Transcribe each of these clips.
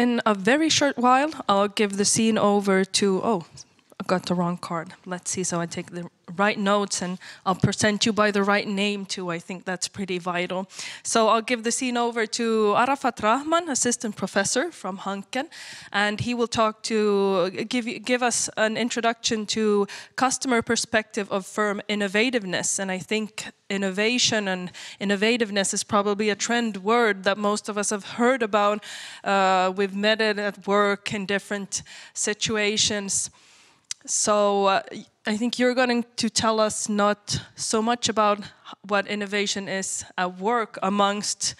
in a very short while, I'll give the scene over to, oh, I got the wrong card. Let's see, so I take the right notes and I'll present you by the right name too. I think that's pretty vital. So I'll give the scene over to Arafat Rahman, assistant professor from Hanken, and he will give us an introduction to customer perspective of firm innovativeness. And I think innovation and innovativeness is probably a trend word that most of us have heard about. We've met it at work in different situations. So I think you're going to tell us not so much about what innovation is at work amongst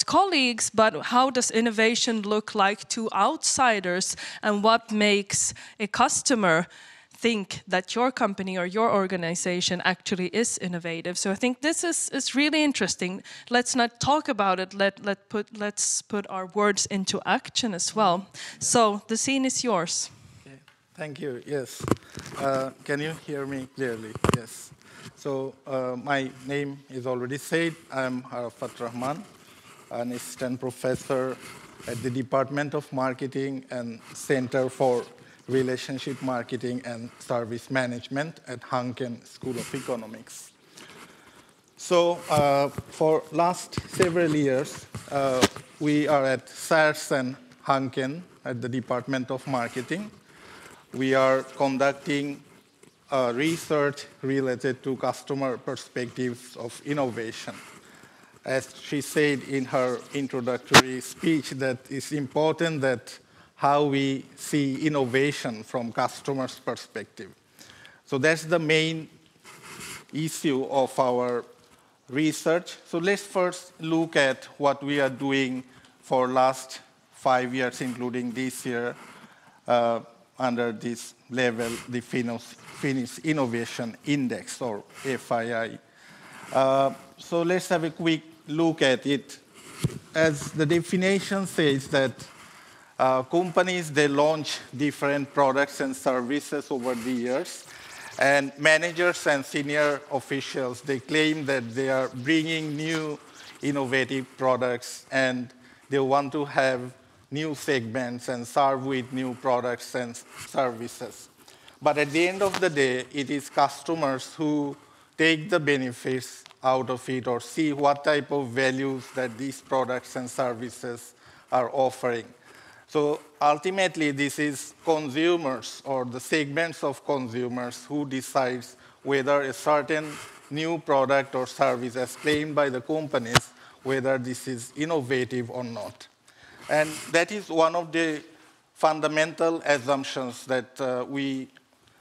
colleagues, but how does innovation look like to outsiders, and what makes a customer think that your company or your organization actually is innovative. So I think this is really interesting. Let's not talk about it, let's put our words into action as well. So the scene is yours. Thank you. Yes. Can you hear me clearly? Yes. So my name is already said. I'm Arafat Rahman, an assistant professor at the Department of Marketing and Center for Relationship Marketing and Service Management at Hanken School of Economics. So for last several years, we are at SARS and Hanken at the Department of Marketing. We are conducting research related to customer perspectives of innovation. As she said in her introductory speech, that it's important that how we see innovation from customers' perspective. So that's the main issue of our research. So let's first look at what we are doing for last 5 years, including this year, under this level, the Finnish Innovation Index, or FII. So let's have a quick look at it. As the definition says that companies, they launch different products and services over the years, and managers and senior officials, they claim that they are bringing new innovative products and they want to have new segments and serve with new products and services. But at the end of the day, it is customers who take the benefits out of it or see what type of values that these products and services are offering. So ultimately, this is consumers or the segments of consumers who decides whether a certain new product or service as claimed by the companies, whether this is innovative or not. And that is one of the fundamental assumptions that we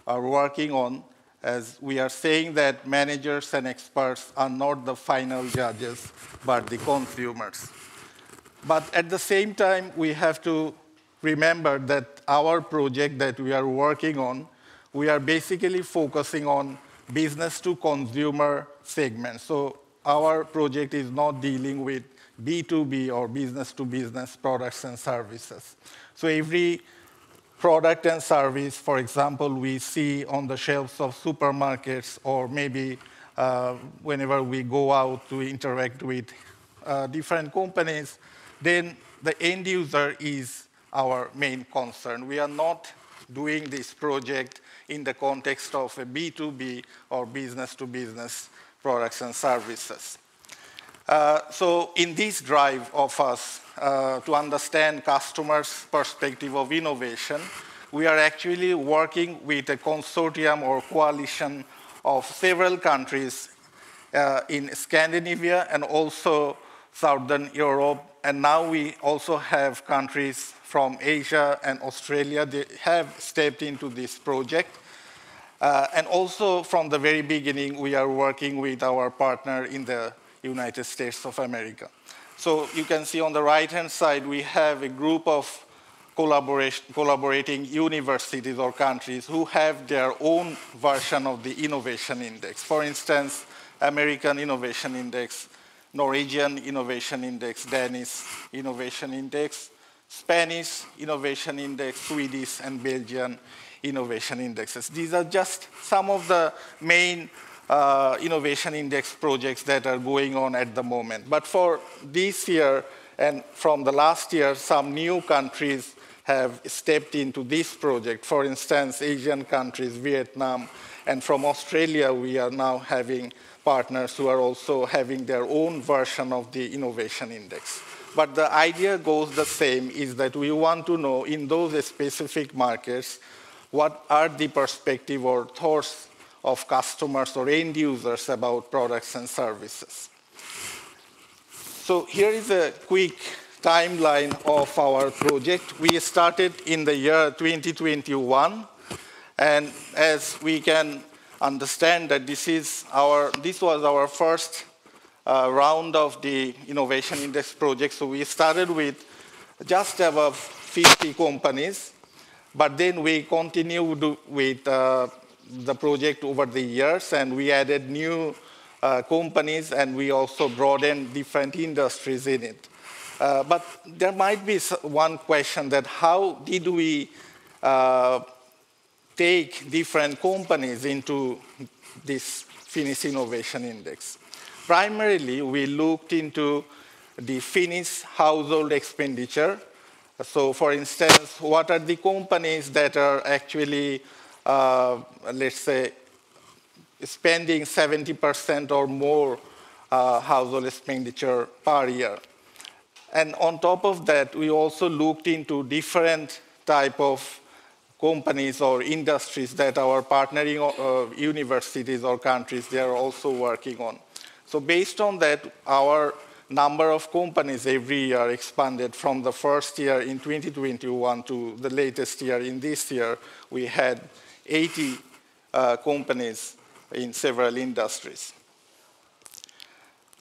are working on, as we are saying that managers and experts are not the final judges, but the consumers. But at the same time, we have to remember that our project that we are working on, we are basically focusing on business-to-consumer segments. So our project is not dealing with B2B or business-to-business products and services. So every product and service, for example, we see on the shelves of supermarkets or maybe whenever we go out to interact with different companies, then the end user is our main concern. We are not doing this project in the context of a B2B or business-to-business products and services. So in this drive of us to understand customers' perspective of innovation, we are actually working with a consortium or coalition of several countries in Scandinavia and also Southern Europe. And now we also have countries from Asia and Australia that have stepped into this project. And also from the very beginning, we are working with our partner in the United States of America. So you can see on the right-hand side, we have a group of collaborating universities or countries who have their own version of the Innovation Index. For instance, American Innovation Index, Norwegian Innovation Index, Danish Innovation Index, Spanish Innovation Index, Swedish and Belgian Innovation Indexes. These are just some of the main Innovation Index projects that are going on at the moment. But for this year, And from the last year, some new countries have stepped into this project. For instance, Asian countries, Vietnam, and from Australia, we are now having partners who are also having their own version of the Innovation Index. But the idea goes the same, is that we want to know in those specific markets, what are the perspective or thoughts of customers or end users about products and services. So here is a quick timeline of our project. We started in the year 2021, and as we can understand that this was our first round of the Innovation Index project. So we started with just above 50 companies, but then we continued with the project over the years, and we added new companies, and we also broadened different industries in it. But there might be one question that how did we take different companies into this Finnish Innovation Index? Primarily, we looked into the Finnish household expenditure. So for instance, what are the companies that are actually, let's say, spending 70% or more household expenditure per year. And on top of that, we also looked into different type of companies or industries that our partnering universities or countries, they are also working on. So based on that, our number of companies every year expanded from the first year in 2021 to the latest year in this year. We had 80 companies in several industries.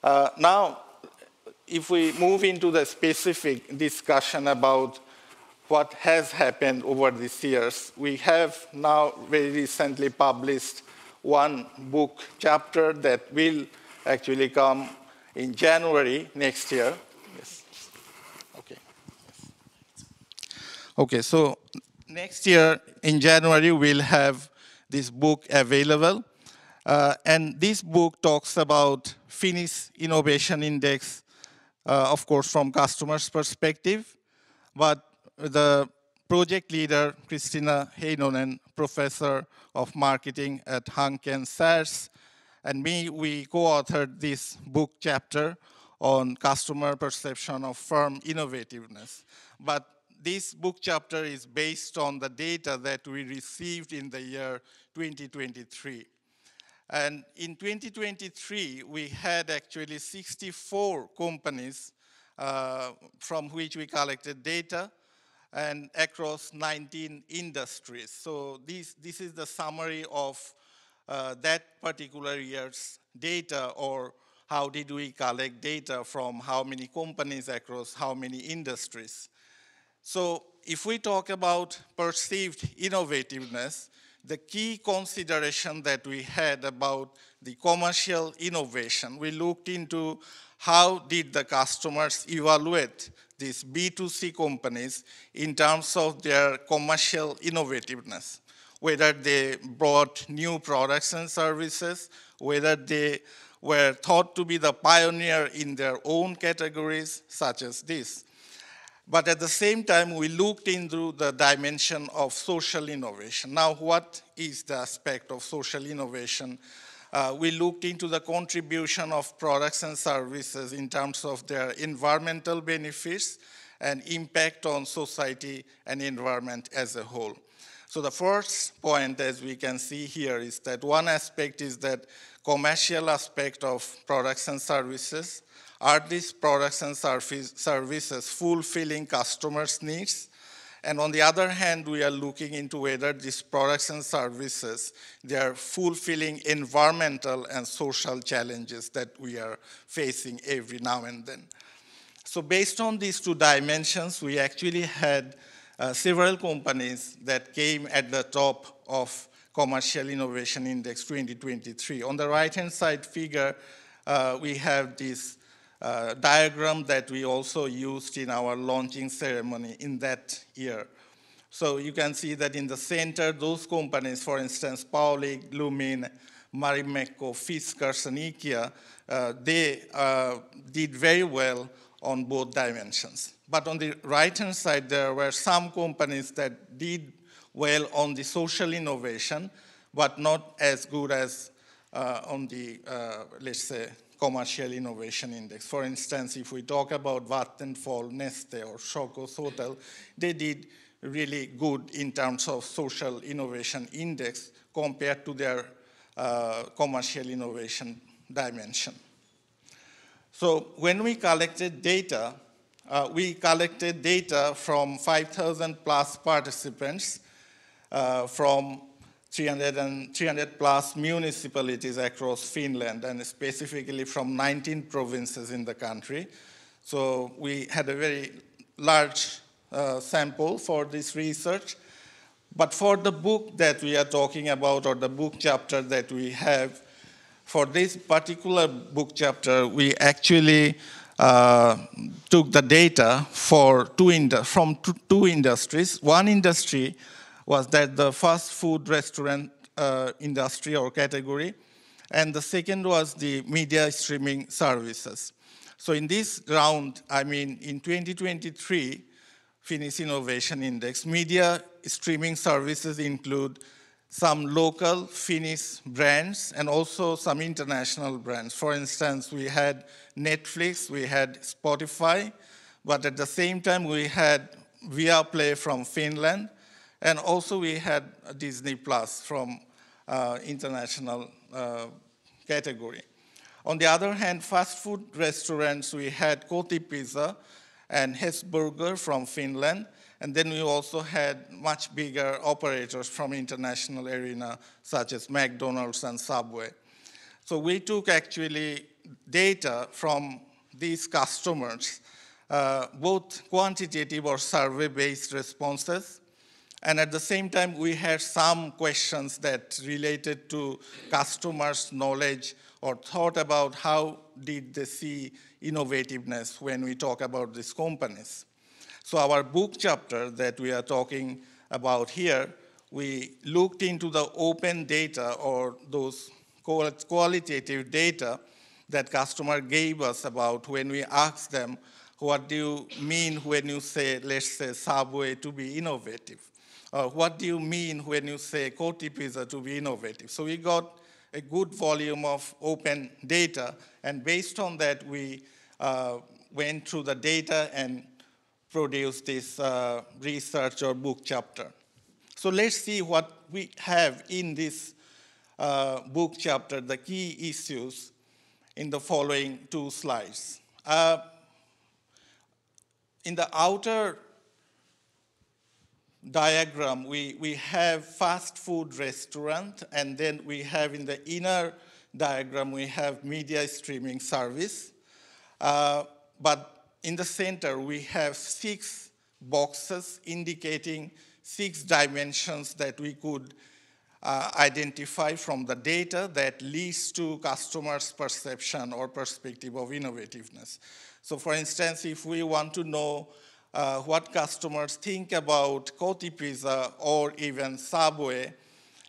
Now, if we move into the specific discussion about what has happened over these years, we have now very recently published one book chapter that will actually come in January next year. Yes. Okay. Yes. Okay, so next year in January, we'll have this book available. And this book talks about Finnish Innovation Index, of course, from customers' perspective. But the project leader, Kristiina Heinonen, professor of marketing at Hanken, SARS, and me, we co-authored this book chapter on customer perception of firm innovativeness. But this book chapter is based on the data that we received in the year 2023. And in 2023, we had actually 64 companies from which we collected data and across 19 industries. So this is the summary of that particular year's data, or how did we collect data from how many companies across how many industries. So if we talk about perceived innovativeness, the key consideration that we had about the commercial innovation, we looked into how did the customers evaluate these B2C companies in terms of their commercial innovativeness, whether they brought new products and services, whether they were thought to be the pioneer in their own categories, such as this. But at the same time, we looked into the dimension of social innovation. Now, what is the aspect of social innovation? We looked into the contribution of products and services in terms of their environmental benefits and impact on society and environment as a whole. So the first point, as we can see here, is that one aspect is that commercial aspect of products and services. Are these products and services fulfilling customers' needs? And on the other hand, we are looking into whether these products and services, they are fulfilling environmental and social challenges that we are facing every now and then. So based on these two dimensions, we actually had several companies that came at the top of Commercial Innovation Index 2023. On the right-hand side figure, we have this diagram that we also used in our launching ceremony in that year. So you can see that in the center, those companies, for instance, Pauli, Lumin, Marimekko, Fiskars, and IKEA, they did very well on both dimensions. But on the right-hand side, there were some companies that did well on the social innovation, but not as good as on the, let's say, commercial innovation index. For instance, if we talk about Vattenfall, Neste, or Shokos Hotel, they did really good in terms of social innovation index compared to their commercial innovation dimension. So when we collected data from 5,000 plus participants from 300 plus municipalities across Finland, and specifically from 19 provinces in the country. So we had a very large sample for this research. But for the book that we are talking about, or the book chapter that we have, for this particular book chapter, we actually took the data from two industries. One industry was that the fast food restaurant industry or category, and the second was the media streaming services. So in this round, I mean, in 2023, Finnish Innovation Index, media streaming services include some local Finnish brands and also some international brands. For instance, we had Netflix, we had Spotify, but at the same time we had Viaplay from Finland, and also we had Disney Plus from international category. On the other hand, fast food restaurants, we had Kotipizza and Hesburger from Finland, and then we also had much bigger operators from international arena, such as McDonald's and Subway. So we took actually data from these customers, both quantitative or survey-based responses, and at the same time, we had some questions that related to customers' knowledge or thought about how did they see innovativeness when we talk about these companies. So our book chapter that we are talking about here, we looked into the open data or those qualitative data that customer gave us about when we asked them, what do you mean when you say, let's say, Subway to be innovative? What do you mean when you say Kotipizza to be innovative? So we got a good volume of open data, and based on that, we went through the data and produced this research or book chapter. So let's see what we have in this book chapter, the key issues, in the following two slides. In the outer diagram, we have fast food restaurant, and then we have in the inner diagram, we have media streaming service. But in the center, we have 6 boxes indicating 6 dimensions that we could identify from the data that leads to customers' perception or perspective of innovativeness. So for instance, if we want to know what customers think about Kotipizza or even Subway,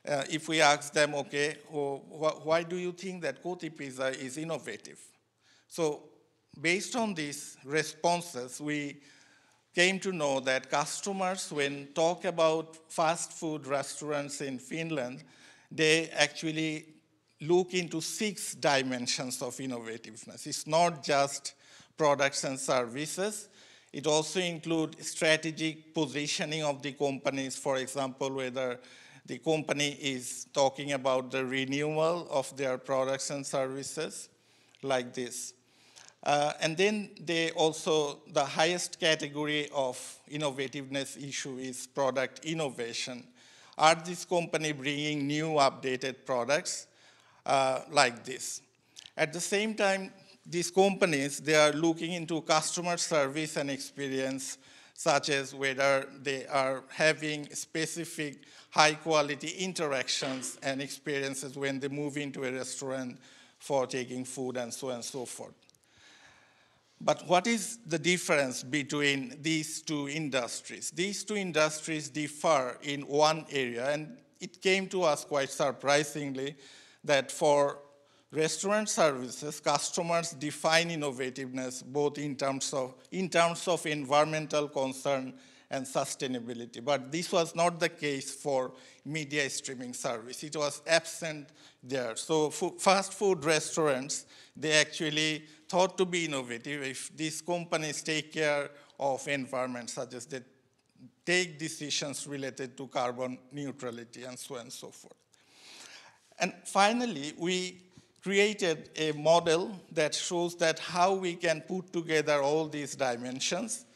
if we ask them, okay, why do you think that Kotipizza is innovative? So based on these responses, we came to know that customers, when talk about fast food restaurants in Finland, they actually look into 6 dimensions of innovativeness. It's not just products and services. It also includes strategic positioning of the companies, for example, whether the company is talking about the renewal of their products and services, like this. And then they also, the highest category of innovativeness issue is product innovation. Are this company bringing new updated products like this? At the same time, these companies, they are looking into customer service and experience, such as whether they are having specific high quality interactions and experiences when they move into a restaurant for taking food and so on and so forth. But what is the difference between these two industries? These two industries differ in one area, and it came to us quite surprisingly that for restaurant services, customers define innovativeness both in terms of environmental concern and sustainability. But this was not the case for media streaming service. It was absent there. So fast food restaurants, they actually thought to be innovative if these companies take care of environment, such as they take decisions related to carbon neutrality and so on and so forth. And finally, we created a model that shows that how we can put together all these dimensions.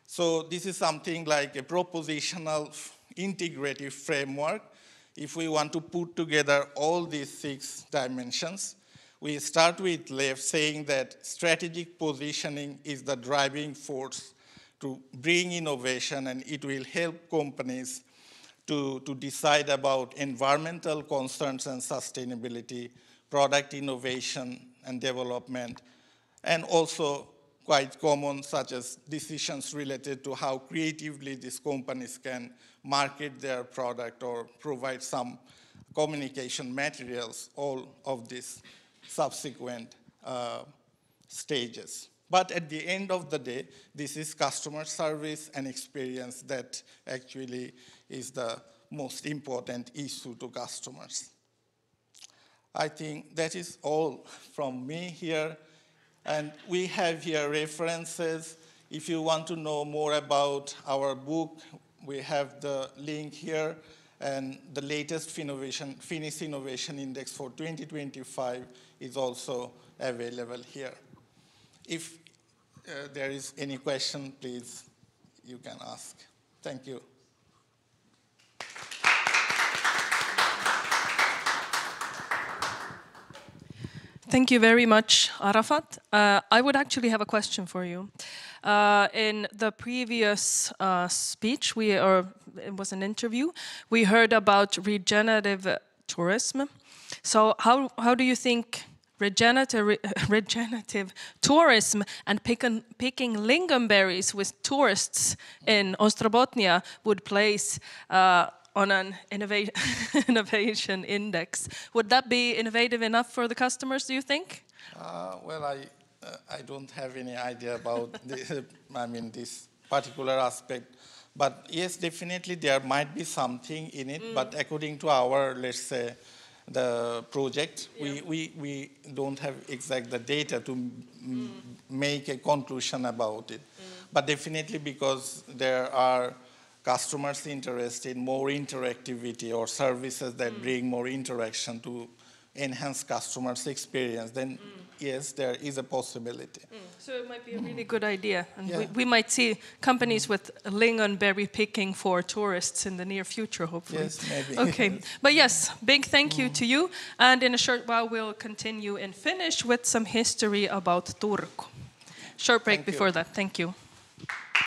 So this is something like a propositional integrative framework. If we want to put together all these 6 dimensions, we start with left, saying that strategic positioning is the driving force to bring innovation, and it will help companies to decide about environmental concerns and sustainability, product innovation and development, and also quite common, such as decisions related to how creatively these companies can market their product or provide some communication materials, all of these subsequent stages. But at the end of the day, this is customer service and experience that actually is the most important issue to customers. I think that is all from me here. And we have here references. If you want to know more about our book, we have the link here. And the latest Finnish Innovation Index for 2025 is also available here. If there is any question, please, you can ask. Thank you. Thank you very much, Arafat. I would actually have a question for you. In the previous speech, it was an interview, we heard about regenerative tourism. So how do you think regenerative tourism and picking lingonberries with tourists in Ostrobotnia would place on an innovation index? Would that be innovative enough for the customers, do you think? Well, I don't have any idea about this particular aspect. But yes, definitely there might be something in it. But according to our, let's say, the project, we don't have the data to make a conclusion about it. But definitely because there are customers interested in more interactivity or services that bring more interaction to enhance customers' experience, then yes, there is a possibility. So it might be a really good idea. And we might see companies with lingonberry picking for tourists in the near future, hopefully. Yes, maybe. Okay, but yes, big thank you to you. And in a short while, we'll continue in Finnish with some history about Turku. Short break before that. Thank you.